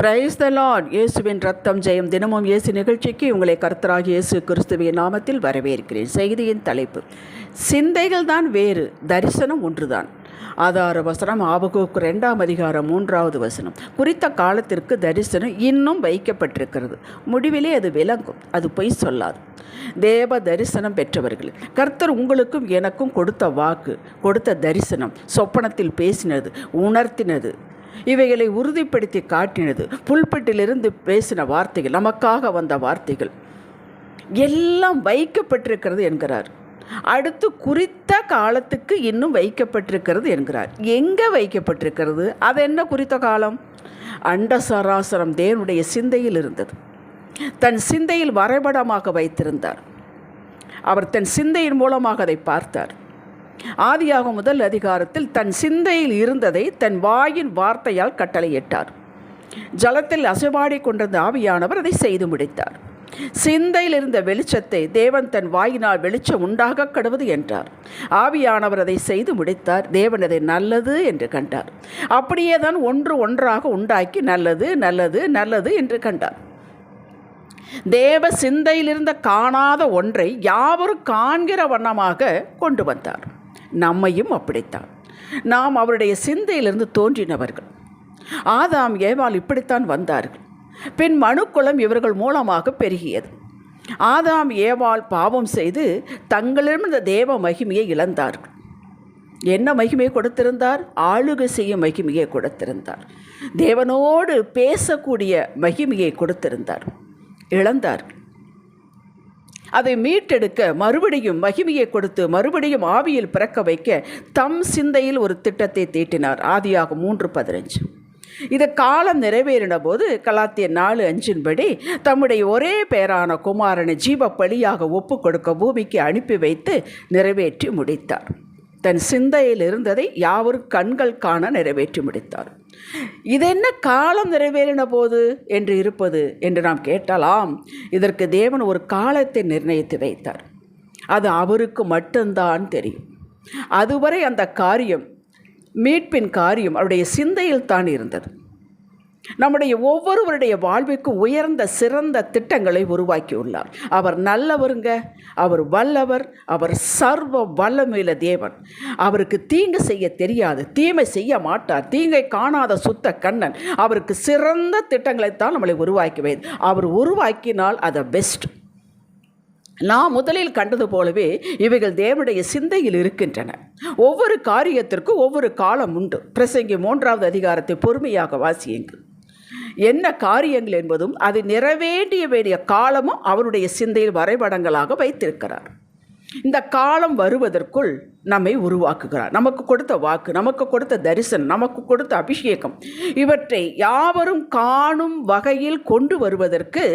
Praise the Lord. இயேசுவின் ரத்தம் ஜெயம். தினமும் இயேசு நிகழ்ச்சிக்கு உங்களை கர்த்தராகிய இயேசு கிறிஸ்துவின் நாமத்தில் வரவேற்கிறேன். செய்தியின் தலைப்பு, சிந்தைகள் தான் வேறு, தரிசனம் ஒன்றுதான். ஆதார வசனம் ஆபகுக்கு 2ஆம் அதிகாரம் 3வது வசனம். குறித்த காலத்திற்கு தரிசனம் இன்னும் வைக்கப்பட்டிருக்கிறது. முடிவிலே அது விளங்கும், அது பொய் சொல்லாது. தேவ தரிசனம் பெற்றவர்கள், கர்த்தர் உங்களுக்கும் எனக்கும் கொடுத்த வாக்கு, கொடுத்த தரிசனம், சொப்பனத்தில் பேசினது, உணர்த்தினது, இவைகளை உறுதிப்படுத்தி காட்டினது, புல்பட்டிலிருந்து பேசின வார்த்தைகள், நமக்காக வந்த வார்த்தைகள் எல்லாம் வைக்கப்பட்டிருக்கிறது என்கிறார். அடுத்து குறித்த காலத்துக்கு இன்னும் வைக்கப்பட்டிருக்கிறது என்கிறார். எங்கே வைக்கப்பட்டிருக்கிறது? அது என்ன குறித்த காலம்? அண்ட சராசரம் தேவனுடைய சிந்தையில் இருந்தது. தன் சிந்தையில் வரைபடமாக வைத்திருந்தார். அவர் தன் சிந்தையின் மூலமாக அதை பார்த்தார். ஆதியாகமம் 1 அதிகாரத்தில் தன் சிந்தையில் இருந்ததை தன் வாயின் வார்த்தையால் கட்டளையிட்டார். ஜலத்தில் அசைவாடி கொண்டிருந்த ஆவியானவர் அதை செய்து முடித்தார். சிந்தையில் இருந்த வெளிச்சத்தை தேவன் தன் வாயினால் வெளிச்சம் உண்டாக கடவுது என்றார். ஆவியானவர் அதை செய்து முடித்தார். தேவன் அதை நல்லது என்று கண்டார். அப்படியே தான் ஒன்றாக உண்டாக்கி நல்லது நல்லது நல்லது என்று கண்டார். தேவ சிந்தையிலிருந்த காணாத ஒன்றை யாவரும் காண்கிற வண்ணமாக கொண்டு வந்தார். நம்மையும் அப்படித்தான். நாம் அவருடைய சிந்தையிலிருந்து தோன்றினவர்கள். ஆதாம் ஏவாள் இப்படித்தான் வந்தார்கள். பின் மனுக்குலம் இவர்கள் மூலமாக பெருகியது. ஆதாம் ஏவாள் பாவம் செய்து தங்களிடமிருந்த தேவ மகிமையை இழந்தார்கள். என்ன மகிமையை கொடுத்திருந்தார்? ஆளுகை செய்யும் மகிமையை கொடுத்திருந்தார். தேவனோடு பேசக்கூடிய மகிமையை கொடுத்திருந்தார். இழந்தார்கள். அதை மீட்டெடுக்க மறுபடியும் மகிமையை கொடுத்து மறுபடியும் ஆவியில் பிறக்க வைக்க தம் சிந்தையில் ஒரு திட்டத்தை தீட்டினார். ஆதியாகமம் 3:15. இது காலம் நிறைவேறின போது கலாத்தியர் 4:5 தம்முடைய ஒரே பேரான குமாரனை ஜீவ பலியாக ஒப்பு கொடுக்க பூமிக்கு அனுப்பி வைத்து நிறைவேற்றி முடித்தார். தன் சிந்தையில் இருந்ததை யாவரும் கண்கள் காண நிறைவேற்றி முடித்தார். இது என்ன காலம் நிறைவேறின போது என்று இருப்பது என்று நாம் கேட்டாலாம். இதற்கு தேவன் ஒரு காலத்தை நிர்ணயித்து வைத்தார். அது அவருக்கு மட்டும்தான் தெரியும். அதுவரை அந்த காரியம், மீட்பின் காரியம் அவருடைய சிந்தையில் தான் இருந்தது. நம்முடைய ஒவ்வொருவருடைய வாழ்விற்கும் உயர்ந்த சிறந்த திட்டங்களை உருவாக்கியுள்ளார். அவர் நல்லவருங்க, அவர் வல்லவர், அவர் சர்வ வல்லமையுள்ள தேவன். அவருக்கு தீங்கு செய்ய தெரியாது, தீமை செய்ய மாட்டார், தீங்கை காணாத சுத்த கண்ணன். அவருக்கு சிறந்த திட்டங்களைத்தான் நம்மளை உருவாக்கி வைத்து அவர் உருவாக்கினால் அது பெஸ்ட். நான் முதலில் கண்டது போலவே இவைகள் தேவனுடைய சிந்தையில் இருக்கின்றன. ஒவ்வொரு காரியத்திற்கும் ஒவ்வொரு காலம் உண்டு. பிரசங்கி 3வது அதிகாரத்தை பொறுமையாக வாசியுங்கள். என்ன காரியங்கள் என்பதும் அது வேண்டிய காலமும் அவருடைய சிந்தையில் வரைபடங்களாக வைத்திருக்கிறார். இந்த காலம் வருவதற்குள் நம்மை உருவாக்குகிறார். நமக்கு கொடுத்த வாக்கு, நமக்கு கொடுத்த தரிசனம், நமக்கு கொடுத்த அபிஷேகம், இவற்றை யாவரும் காணும் வகையில் கொண்டு வருவதற்கு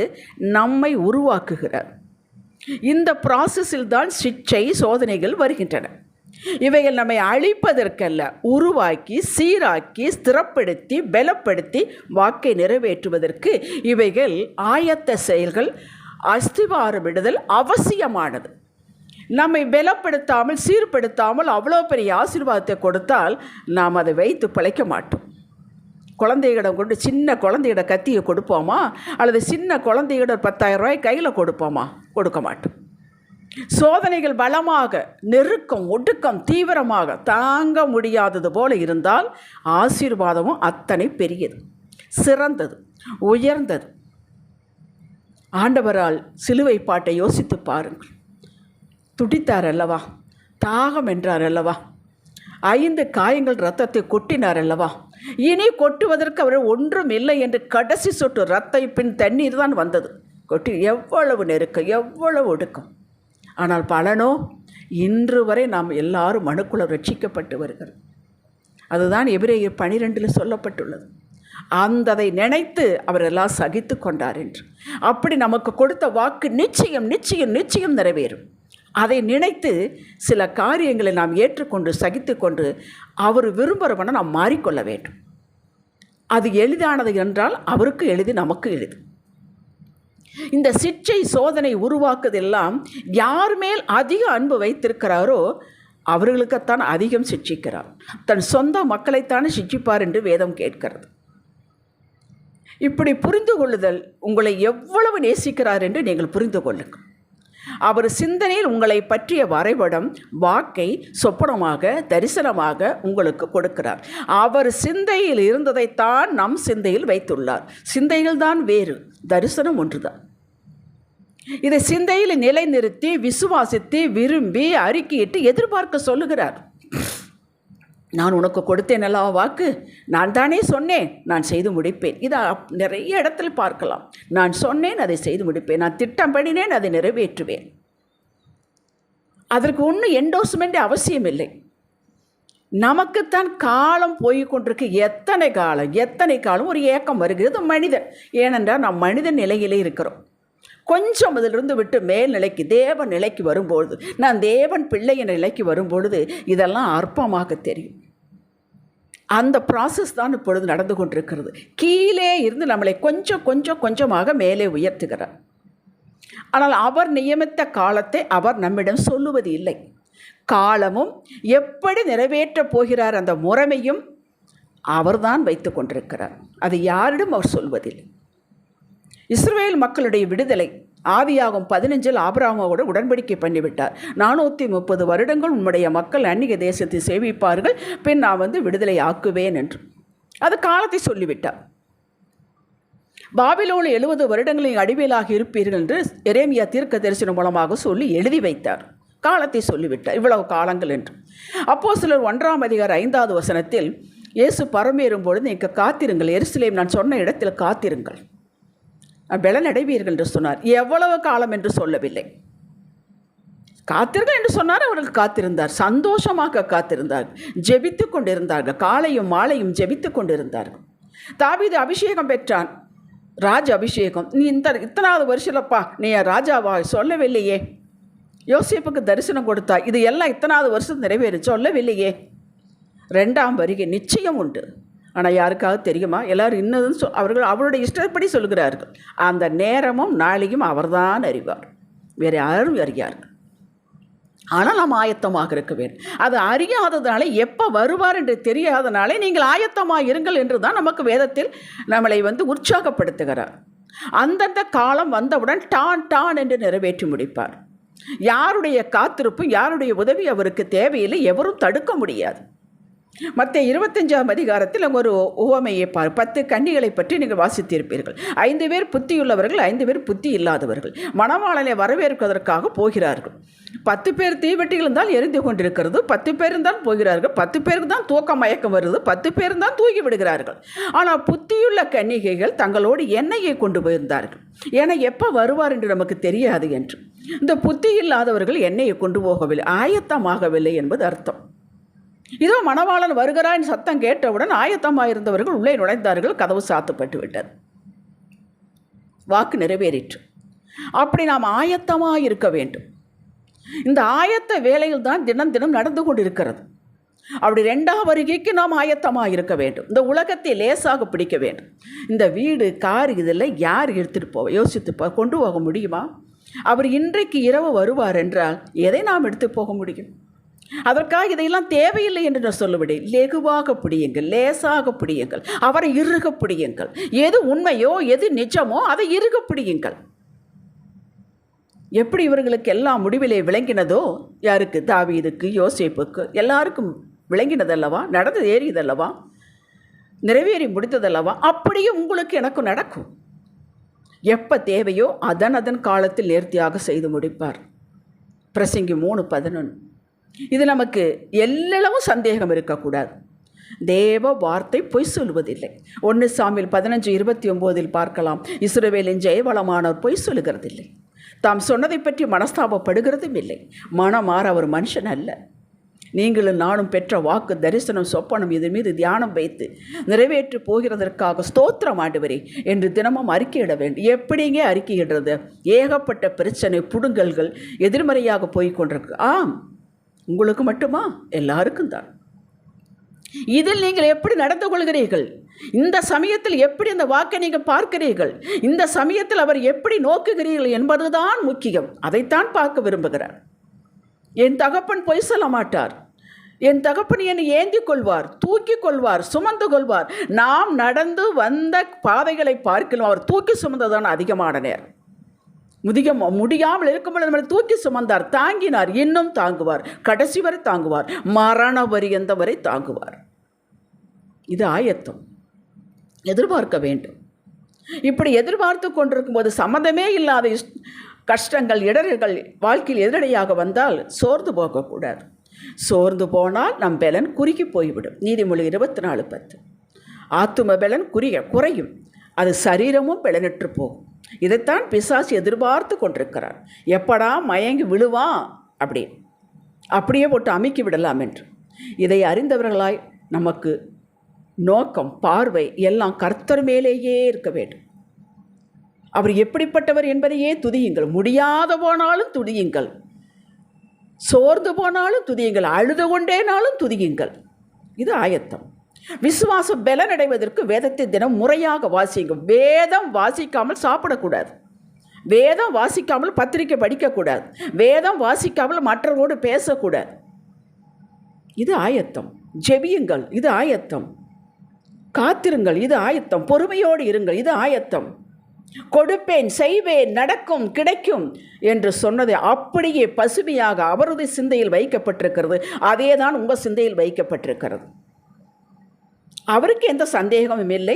நம்மை உருவாக்குகிறார். இந்த ப்ராசஸில் தான் சிக்ஷை, சோதனைகள் வருகின்றன. இவைகள் நம்மை அழிப்பதற்கல்ல, உருவாக்கி சீராக்கி ஸ்திரப்படுத்தி பலப்படுத்தி வாக்கை நிறைவேற்றுவதற்கு இவைகள் ஆயத்த செயல்கள். அஸ்திவாரமிடுதல் அவசியமானது. நம்மை பலப்படுத்தாமல் சீர்படுத்தாமல் அவ்வளோ பெரிய ஆசீர்வாதத்தை கொடுத்தால் நாம் அதை வைத்து பிழைக்க மாட்டோம். குழந்தைகளிடம் கொண்டு சின்ன குழந்தையிட கத்தியை கொடுப்போமா? அல்லது சின்ன குழந்தையிட 10,000 ரூபாய் கையில் கொடுப்போமா? கொடுக்க மாட்டோம். சோதனைகள் பலமாக, நெருக்கம், ஒடுக்கம் தீவிரமாக தாங்க முடியாதது போல இருந்தால் ஆசீர்வாதமும் அத்தனை பெரியது, சிறந்தது, உயர்ந்தது. ஆண்டவரால் சிலுவை பாட்டை யோசித்து பாருங்கள். துடித்தார் அல்லவா? தாகம் என்றார் அல்லவா? 5 காயங்கள் இரத்தத்தை கொட்டினார் அல்லவா? இனி கொட்டுவதற்கு அவர் ஒன்றும் இல்லை என்று கடைசி சொட்டு இரத்த பின் தண்ணீர் தான் வந்தது. கொட்டி எவ்வளவு நெருக்கம், எவ்வளவு ஒடுக்கம். ஆனால் பலனோ இன்று வரை நாம் எல்லாரும் மனுக்குள்ள ரட்சிக்கப்பட்டு வருகிறது. அதுதான் எபிரேயர் 12 சொல்லப்பட்டுள்ளது. அதை நினைத்து அவர் எல்லாம் சகித்து கொண்டார் என்று. அப்படி நமக்கு கொடுத்த வாக்கு நிச்சயம் நிச்சயம் நிச்சயம் நிறைவேறும். அதை நினைத்து சில காரியங்களை நாம் ஏற்றுக்கொண்டு சகித்து கொண்டு அவர் விரும்புகிறவனை நாம் மாறிக்கொள்ள வேண்டும். அது எளிதானது என்றால் அவருக்கு எளிது, நமக்கு எளிது. இந்த சிற்றை சோதனை உருவாக்குதெல்லாம் யார் மேல் அதிக அன்பு வைத்திருக்கிறாரோ அவர்களுக்குத்தான் அதிகம் சிட்சிக்கிறார். தன் சொந்த மக்களைத்தானே சிட்சிப்பார் என்று வேதம் கேட்கிறது. இப்படி புரிந்து கொள்ளுதல் உங்களை எவ்வளவு நேசிக்கிறார் என்று நீங்கள் புரிந்து கொள்ளுங்கள். அவர் சிந்தனையில் உங்களை பற்றிய வரைபடம், வாக்கை சொப்பனமாக, தரிசனமாக உங்களுக்கு கொடுக்கிறார். அவர் சிந்தையில் இருந்ததைத்தான் நம் சிந்தையில் வைத்துள்ளார். சிந்தைகள் தான் வேறு, தரிசனம் ஒன்றுதான். இதை சிந்தையில் நிலைநிறுத்தி, விசுவாசித்து, விரும்பி, அறிக்கையிட்டு எதிர்பார்க்க சொல்லுகிறார். நான் உனக்கு கொடுத்தேன் அல்லவா வாக்கு, நான் தானே சொன்னேன், நான் செய்து முடிப்பேன். இதை நிறைய இடத்துல பார்க்கலாம். நான் சொன்னேன், அதை செய்து முடிப்பேன். நான் திட்டம் பண்ணினேன், அதை நிறைவேற்றுவேன். அதற்கு ஒன்றும் என்டோஸ்மெண்ட் அவசியம் இல்லை. நமக்குத்தான் காலம் போய்கொண்டிருக்கு. எத்தனை காலம் ஒரு ஏக்கம் வருகிறது மனிதன். ஏனென்றால் நாம் மனிதன் நிலையிலே இருக்கிறோம். கொஞ்சம் அதிலிருந்து விட்டு மேல்நிலைக்கு, தேவன் நிலைக்கு வரும்பொழுது, நான் தேவன் பிள்ளைய நிலைக்கு வரும்பொழுது இதெல்லாம் அற்பமாக தெரியும். அந்த ப்ராசஸ் தான் இப்பொழுது நடந்து கொண்டிருக்கிறது. கீழே இருந்து நம்மளை கொஞ்சமாக மேலே உயர்த்துகிறார். ஆனால் அவர் நியமித்த காலத்தை அவர் நம்மிடம் சொல்லுவது இல்லை. காலமும் எப்படி நிறைவேற்றப் போகிறார் அந்த முறைமையும் அவர்தான் வைத்து கொண்டிருக்கிறார். அது யாரிடம் அவர் சொல்வதில்லை. இஸ்ரவேல் மக்களுடைய விடுதலை ஆதியாகும் 15 ஆபிரகாமோடு உடன்படிக்கை பண்ணிவிட்டார். 430 வருடங்கள் உம்முடைய மக்கள் அந்நிய தேசத்தை சேவிப்பார்கள், பின் நான் விடுதலை ஆக்குவேன் என்று அது காலத்தை சொல்லிவிட்டார். பாபிலோன் 70 வருடங்களில் அடிமையிலாக இருப்பீர்கள் என்று எரேமியா தீர்க்க தரிசனம் மூலமாக சொல்லி எழுதி வைத்தார். காலத்தை சொல்லிவிட்டார், இவ்வளவு காலங்கள் என்று. அப்போஸ்தலர் 1ஆம் அதிகாரம் 5வது வசனத்தில் இயேசு பரமேறும் பொழுது நீங்கள் காத்திருங்கள், எருசலேம் நான் சொன்ன இடத்தில் காத்திருங்கள், பலனடைவீர்கள் என்று சொன்னார். எவ்வளவு காலம் என்று சொல்லவில்லை. காத்திருங்கள் என்று சொன்னார். அவர்கள் காத்திருந்தார், சந்தோஷமாக காத்திருந்தார்கள், ஜெபித்து கொண்டிருந்தார்கள், காலையும் மாலையும் ஜெபித்து கொண்டிருந்தார்கள். தாவீது அபிஷேகம் பெற்றான், ராஜ அபிஷேகம். நீ இத்தனாவது வருஷலப்பா நீ ராஜாவா சொல்லவில்லையே. யோசேப்புக்கு தரிசனம் கொடுத்தா, இது எல்லாம் இத்தனாவது வருஷம் நிறைவேறு சொல்லவில்லையே. 2ஆம் வருகை நிச்சயம் உண்டு. ஆனால் யாருக்காவது தெரியுமா? எல்லோரும் இன்னதும் அவர்கள் அவருடைய இஷ்டப்படி சொல்கிறார்கள். அந்த நேரமும் நாளையும் அவர்தான் அறிவார், வேறு யாரும் அறியார்கள். ஆனால் நாம் ஆயத்தமாக இருக்க வேண்டும். அது அறியாததுனாலே, எப்போ வருவார் என்று தெரியாதனாலே நீங்கள் ஆயத்தமாக இருங்கள் என்று தான் நமக்கு வேதத்தில் நம்மளை உற்சாகப்படுத்துகிறார். அந்தந்த காலம் வந்தவுடன் டான் என்று நிறைவேற்றி முடிப்பார். யாருடைய காத்திருப்பும் யாருடைய உதவி அவருக்கு தேவையில்லை, எவரும் தடுக்க முடியாது. மத்தேயு 25ஆம் அதிகாரத்தில் ஒரு உவமையை 10 கன்னிகளை பற்றி நீங்கள் வாசித்திருப்பீர்கள். 5 பேர் புத்தியுள்ளவர்கள், 5 பேர் புத்தி இல்லாதவர்கள் மணவாளனை வரவேற்பதற்காக போகிறார்கள். 10 பேர் தீவெட்டிகள் இருந்தால் எரிந்து கொண்டிருக்கிறது, 10 பேர் தான் போகிறார்கள். 10 பேருக்கு தான் தூக்க மயக்கம் வருது, 10 பேர் தான் தூக்கி விடுகிறார்கள். ஆனால் புத்தியுள்ள கன்னிகைகள் தங்களோடு எண்ணெயை கொண்டு போயிருந்தார்கள். ஏன்னா எப்போ வருவார் என்று நமக்கு தெரியாது என்று. இந்த புத்தி இல்லாதவர்கள் எண்ணெயை கொண்டு போகவில்லை, ஆயத்தமாகவில்லை என்பது அர்த்தம். இதோ மணவாளன் வருகிறான் சத்தம் கேட்டவுடன் ஆயத்தமாக இருந்தவர்கள் உள்ளே நுழைந்தார்கள், கதவு சாத்தப்பட்டு விட்டது, வாக்கு நிறைவேறிற்று. அப்படி நாம் ஆயத்தமாக இருக்க வேண்டும். இந்த ஆயத்த வேலையில் தான் தினம் தினம் நடந்து கொண்டிருக்கிறது. அப்படி 2ஆம் வருகைக்கு நாம் ஆயத்தமாக இருக்க வேண்டும். இந்த உலகத்தை லேசாக பிடிக்க வேண்டும். இந்த வீடு, கார் இதெல்லாம் யார் எடுத்துகிட்டு யோசித்து கொண்டு போக முடியுமா? அவர் இன்றைக்கு இரவு வருவார் என்றால் எதை நாம் எடுத்து போக முடியும்? அதற்காக இதையெல்லாம் தேவையில்லை என்று நான் சொல்லவில்லை. லெகுவாக பிடியுங்கள், லேசாக பிடியுங்கள், அவரை இறுக பிடியுங்கள். எது உண்மையோ எது நிஜமோ அதை இறுக பிடியுங்கள். எப்படி இவர்களுக்கு எல்லாம் முடிவிலே விளங்கினதோ, யாருக்கு? தாவீதுக்கு, யோசேப்புக்கு, எல்லாருக்கும் விளங்கினதல்லவா, நடந்து ஏறியதல்லவா, நிறைவேறி முடித்ததல்லவா? அப்படியே உங்களுக்கு எனக்கும் நடக்கும். எப்போ தேவையோ அதன் காலத்தில் நேர்த்தியாக செய்து முடிப்பார். பிரசங்கி 3:11. இது நமக்கு எல்லளவும் சந்தேகம் இருக்கக்கூடாது. தேவ வார்த்தை பொய் சொல்வதில்லை. 1 சாமுவேல் 15:29 பார்க்கலாம். இஸ்ரவேலின் ஜெயவளமானவர் பொய் சொல்லுகிறதில்லை, தாம் சொன்னதை பற்றி மனஸ்தாபப்படுகிறதும் இல்லை. மனமாற அவர் மனுஷன் அல்ல. நீங்களும் நானும் பெற்ற வாக்கு, தரிசனம், சொப்பனம் இதன் மீது தியானம் வைத்து நிறைவேற்றி போகிறதற்காக ஸ்தோத்திரம் ஆண்டவரே என்று தினமும் அறிக்கையிட வேண்டும். எப்படிங்க அறிக்கையிடுறது? ஏகப்பட்ட பிரச்சனை, புடுங்கல்கள் எதிர்மறையாக போய்கொண்டிருக்கு. ஆம், உங்களுக்கு மட்டுமா? எல்லாருக்கும் தான். இதில் நீங்கள் எப்படி நடந்து கொள்கிறீர்கள்? இந்த சமயத்தில் எப்படி அந்த வாக்கை நீங்கள் பார்க்கிறீர்கள்? இந்த சமயத்தில் அவர் எப்படி நோக்குகிறீர்கள் என்பதுதான் முக்கியம். அதைத்தான் பார்க்க விரும்புகிறார். என் தகப்பன் பொய் சொல்ல மாட்டார். என் தகப்பன் என்னை ஏந்தி கொள்வார், தூக்கி கொள்வார், சுமந்து கொள்வார். நாம் நடந்து வந்த பாதைகளை பார்க்கலாம், அவர் தூக்கி சுமந்ததான அதிகமான நேரம். முடியாமல் இருக்கும்போது நம்மளை தூக்கி சுமந்தார், தாங்கினார், இன்னும் தாங்குவார், கடைசி வரை தாங்குவார், மரண பரியந்தம் வரை தாங்குவார். இது ஆயத்தம், எதிர்பார்க்க வேண்டும். இப்படி எதிர்பார்த்து கொண்டிருக்கும் போது சம்மந்தமே இல்லாத கஷ்டங்கள், இடர்கள் வாழ்க்கையில் எதிரடையாக வந்தால் சோர்ந்து போகக்கூடாது. சோர்ந்து போனால் நம் பலன் குறுகி போய்விடும். நீதிமொழி 24:10. ஆத்தும பலன் குறையும், அது சரீரமும் பலனற்று போகும். இதைத்தான் பிசாசு எதிர்பார்த்து கொண்டிருக்கிறார். எப்படா மயங்கி விழுவான் அப்படியே போட்டு அமுக்கி விடலாம் என்று. இதை அறிந்தவர்களாய் நமக்கு நோக்கம், பார்வை எல்லாம் கர்த்தர் மேலேயே இருக்க வேண்டும். அவர் எப்படிப்பட்டவர் என்பதையே துதியுங்கள். முடியாத போனாலும் துதியுங்கள், சோர்ந்து போனாலும் துதியுங்கள், அழுது கொண்டேனாலும் துதியுங்கள். இது ஆயத்தம். விசுவாசம் பலனடைவதற்கு வேதத்தை தினம் முறையாக வாசியுங்கள். வேதம் வாசிக்காமல் சாப்பிடக்கூடாது, வேதம் வாசிக்காமல் பத்திரிக்கை படிக்கக்கூடாது, வேதம் வாசிக்காமல் மற்றவரோடு பேசக்கூடாது. இது ஆயத்தம். ஜெபியுங்கள், இது ஆயத்தம். காத்திருங்கள், இது ஆயத்தம். பொறுமையோடு இருங்கள், இது ஆயத்தம். கொடுப்பேன், செய்வேன், நடக்கும், கிடைக்கும் என்று சொன்னதை அப்படியே பசுமையாக அவரது சிந்தையில் வைக்கப்பட்டிருக்கிறது. அதே தான் உங்கள் சிந்தையில் வைக்கப்பட்டிருக்கிறது. அவருக்கு எந்த சந்தேகமும் இல்லை,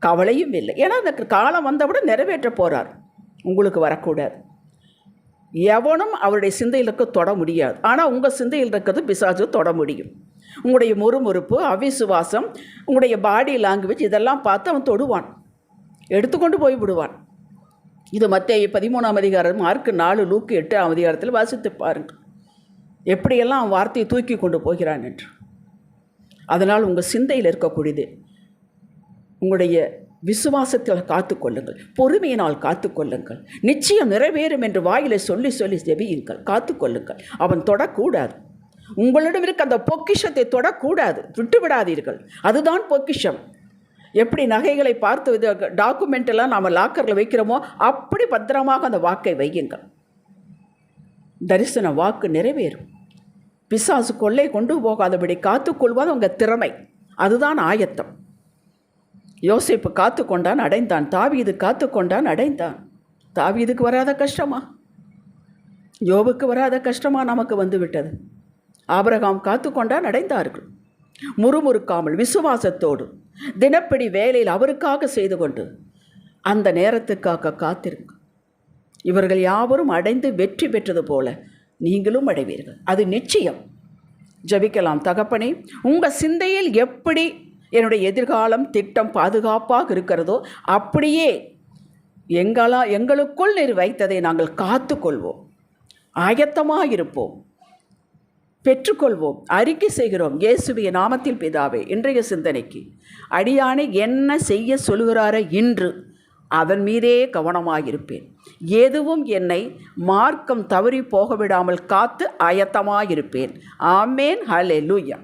கவலையும் இல்லை. ஏன்னா அந்த காலம் வந்தவுடன் நிறைவேற்ற போகிறார். உங்களுக்கு வரக்கூடாது. எவனும் அவருடைய சிந்தையில் இருக்க தொட முடியாது. ஆனால் உங்கள் சிந்தையில் இருக்கிறது பிசாசு தொட முடியும். உங்களுடைய முறுமுறுப்பு, அவிசுவாசம், உங்களுடைய பாடி லாங்குவேஜ் இதெல்லாம் பார்த்து அவன் தொடுவான், எடுத்துக்கொண்டு போய் விடுவான். இது மத்தேயு 13ஆம் அதிகாரம், மார்க்கு 4, லூக்கு 8ஆம் அதிகாரத்தில் வாசித்து பாருங்கள், எப்படியெல்லாம் அவன் வார்த்தையை தூக்கி கொண்டு போகிறான் என்று. அதனால் உங்கள் சிந்தையில் இருக்கக்கூடியது உங்களுடைய விசுவாசத்தில் காத்துக்கொள்ளுங்கள், பொறுமையினால் காத்துக்கொள்ளுங்கள். நிச்சயம் நிறைவேறும் என்று வாயிலை சொல்லி சொல்லி ஜெபியுங்கள், காத்துக்கொள்ளுங்கள். அவன் தொடக்கூடாது. உங்களிடம் இருக்க அந்த பொக்கிஷத்தை தொடக்கூடாது, விட்டுவிடாதீர்கள். அதுதான் பொக்கிஷம். எப்படி நகைகளை பார்த்து டாக்குமெண்ட் எல்லாம் நாம் லாக்கரில் வைக்கிறோமோ அப்படி பத்திரமாக அந்த வாக்கை வையுங்கள். தரிசன வாக்கு நிறைவேறும். பிசாசு கொள்ளை கொண்டு போகாதபடி காத்துக்கொள்வது உங்கள் திறமை. அதுதான் ஆயத்தம். யோசேப்பு காத்து கொண்டான், அடைந்தான். தாவீது காத்து கொண்டான், அடைந்தான். தாவீதுக்கு வராத கஷ்டமா? யோபுக்கு வராத கஷ்டமா நமக்கு வந்து விட்டது? ஆபிரகாம் காத்து கொண்டான், அடைந்தார்கள். முறுமுறுக்காமல் விசுவாசத்தோடு தினப்படி வேலையில் அவருக்காக செய்து கொண்டு அந்த நேரத்துக்காக காத்திருங்க. இவர்கள் யாவரும் அடைந்து வெற்றி பெற்றது போல நீங்களும் அடைவீர்கள், அது நிச்சயம். ஜெபிக்கலாம். தகப்பனே, உங்கள் சிந்தையில் எப்படி என்னுடைய எதிர்காலம் திட்டம் பாதுகாப்பாக இருக்கிறதோ அப்படியே எங்களுக்குள் நீர் வைத்ததை நாங்கள் காத்துக்கொள்வோம், ஆயத்தமாக இருப்போம், பெற்றுக்கொள்வோம். அறிக்கை செய்கிறோம் இயேசுவின் நாமத்தில் பிதாவே. இன்றைய சிந்தனைக்கு அடியானை என்ன செய்ய சொல்கிறாரோ இன்று அதன் மீதே கவனமாயிருப்பேன். எதுவும் என்னை மார்க்கம் தவறி போக விடாமல் காத்து ஆயத்தமாயிருப்பேன். ஆமேன். ஹல்லேலூயா.